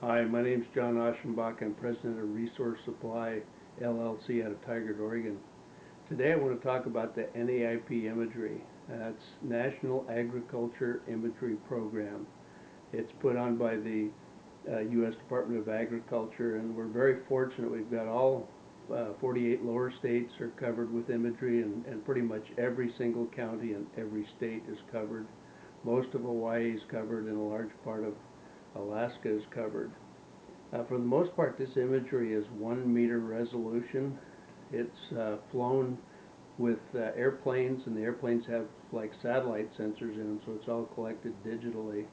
Hi, my name is John Aschenbach. I'm president of Resource Supply LLC out of Tigard, Oregon. Today I want to talk about the NAIP Imagery. That's National Agriculture Imagery Program. It's put on by the U.S. Department of Agriculture, and we're very fortunate. We've got all 48 lower states are covered with imagery, and pretty much every single county in every state is covered. Most of Hawaii is covered, and a large part of Alaska is covered. For the most part, this imagery is 1 meter resolution. It's flown with airplanes, and the airplanes have like satellite sensors in them, so it's all collected digitally.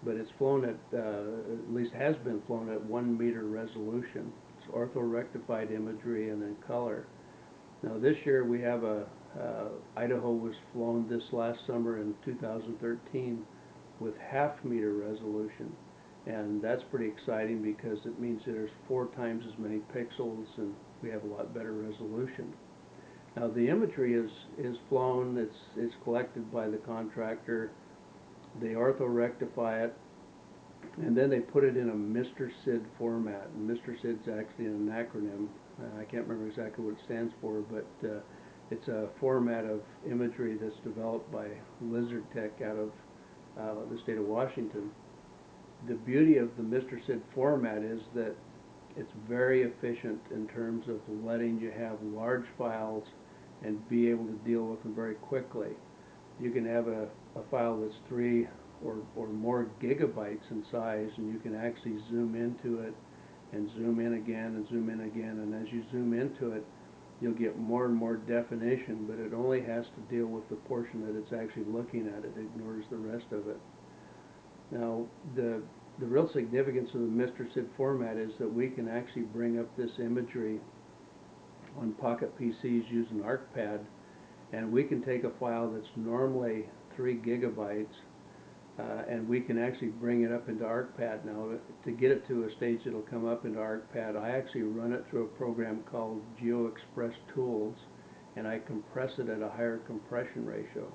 But it's flown at least has been flown at 1 meter resolution. It's orthorectified imagery and in color. Now this year we have Idaho was flown this last summer in 2013 with 1/2 meter resolution. And that's pretty exciting because it means there's 4 times as many pixels and we have a lot better resolution. Now the imagery is flown, it's collected by the contractor, they orthorectify it, and then they put it in a Mr.Sid format. And Mr.Sid's actually an acronym. I can't remember exactly what it stands for, but it's a format of imagery that's developed by Lizard Tech out of the state of Washington. The beauty of the Mr.Sid format is that it's very efficient in terms of letting you have large files and be able to deal with them very quickly. You can have a file that's 3 or more gigabytes in size, and you can actually zoom into it and zoom in again and zoom in again, and as you zoom into it you'll get more and more definition, but it only has to deal with the portion that it's actually looking at. It ignores the rest of it. Now, the real significance of the Mr.Sid format is that we can actually bring up this imagery on pocket PCs using ArcPad, and we can take a file that's normally 3 gigabytes and we can actually bring it up into ArcPad. Now, to get it to a stage that'll come up into ArcPad, I actually run it through a program called GeoExpress Tools, and I compress it at a higher compression ratio.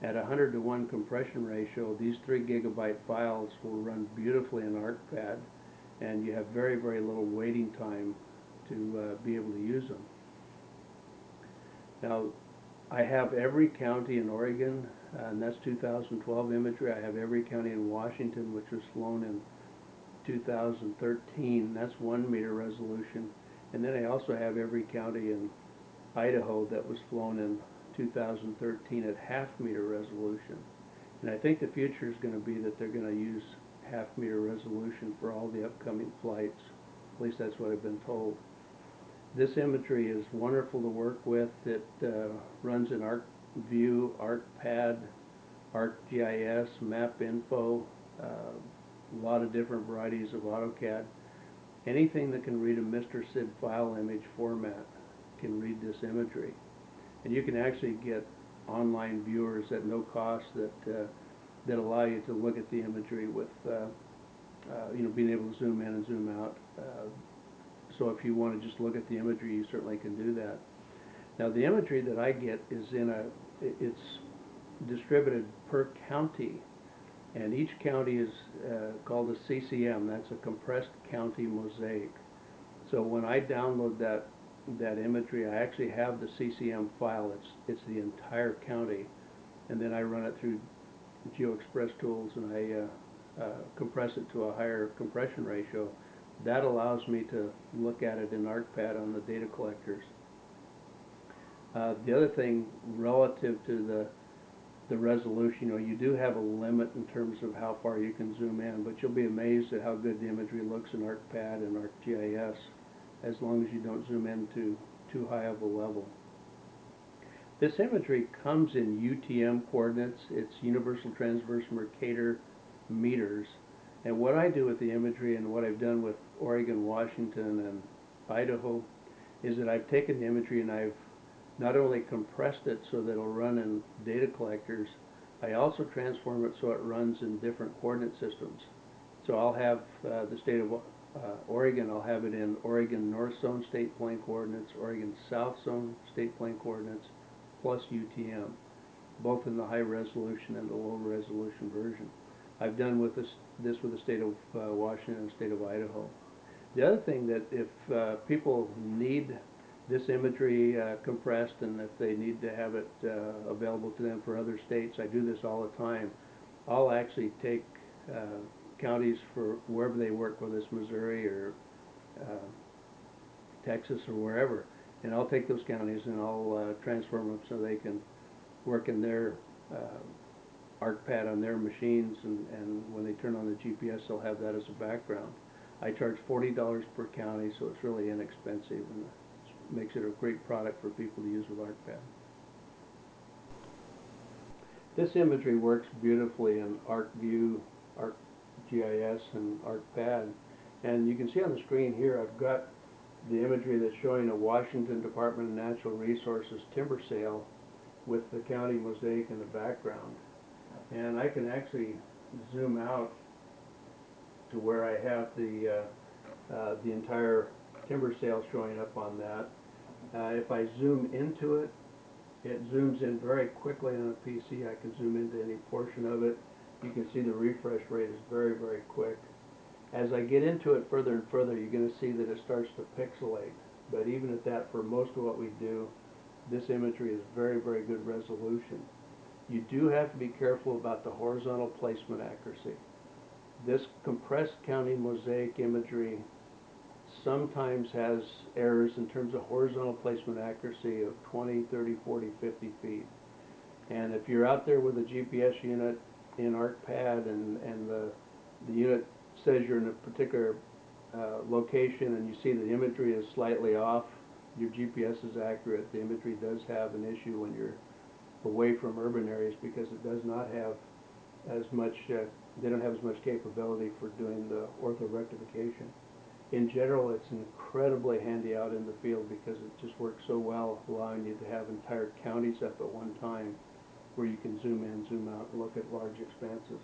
At 100:1 compression ratio, these 3 gigabyte files will run beautifully in ArcPad, and you have very, very little waiting time to be able to use them. Now, I have every county in Oregon, and that's 2012 imagery. I have every county in Washington, which was flown in 2013. That's 1 meter resolution. And then I also have every county in Idaho that was flown in 2013 at 1/2 meter resolution. And I think the future is going to be that they're going to use 1/2 meter resolution for all the upcoming flights. At least that's what I've been told. This imagery is wonderful to work with. It runs in ArcView, ArcPad, ArcGIS, MapInfo, a lot of different varieties of AutoCAD. Anything that can read a Mr.Sid file image format can read this imagery. And you can actually get online viewers at no cost that allow you to look at the imagery with being able to zoom in and zoom out. So if you want to just look at the imagery, you certainly can do that. Now the imagery that I get is it's distributed per county, and each county is called a CCM. That's a compressed county mosaic. So when I download that imagery, I actually have the CCM file. It's the entire county, and then I run it through GeoExpress Tools, and I compress it to a higher compression ratio. That allows me to look at it in ArcPad on the data collectors. The other thing relative to the resolution, you do have a limit in terms of how far you can zoom in, but you'll be amazed at how good the imagery looks in ArcPad and ArcGIS as long as you don't zoom in to too high of a level. This imagery comes in UTM coordinates. It's Universal Transverse Mercator meters. And what I do with the imagery, and what I've done with Oregon, Washington, and Idaho, is that I've taken the imagery and I've not only compressed it so that it'll run in data collectors, I also transform it so it runs in different coordinate systems. So I'll have the state of Oregon, I'll have it in Oregon North Zone State Plane Coordinates, Oregon South Zone State Plane Coordinates, plus UTM, both in the high resolution and the low resolution version. I've done with this with the state of Washington and the state of Idaho. The other thing that if people need this imagery compressed, and if they need to have it available to them for other states, I do this all the time. I'll actually take counties for wherever they work, whether it's Missouri or Texas or wherever, and I'll take those counties and I'll transform them so they can work in their ArcPad on their machines, and when they turn on the GPS, they'll have that as a background. I charge $40 per county, so it's really inexpensive, and it makes it a great product for people to use with ArcPad. This imagery works beautifully in ArcView, ArcGIS, and ArcPad. And you can see on the screen here, I've got the imagery that's showing a Washington Department of Natural Resources timber sale with the county mosaic in the background. And I can actually zoom out to where I have the entire timber sale showing up on that. If I zoom into it, it zooms in very quickly on a PC. I can zoom into any portion of it. You can see the refresh rate is very, very quick. As I get into it further and further, you're going to see that it starts to pixelate. But even at that, for most of what we do, this imagery is very, very good resolution. You do have to be careful about the horizontal placement accuracy. This compressed county mosaic imagery sometimes has errors in terms of horizontal placement accuracy of 20, 30, 40, 50 feet. And if you're out there with a GPS unit in ArcPad and the unit says you're in a particular location and you see the imagery is slightly off, your GPS is accurate. The imagery does have an issue when you're away from urban areas because it does not have as much, they don't have as much capability for doing the orthorectification. In general, it's incredibly handy out in the field because it just works so well, allowing you to have entire counties up at one time where you can zoom in, zoom out, and look at large expanses.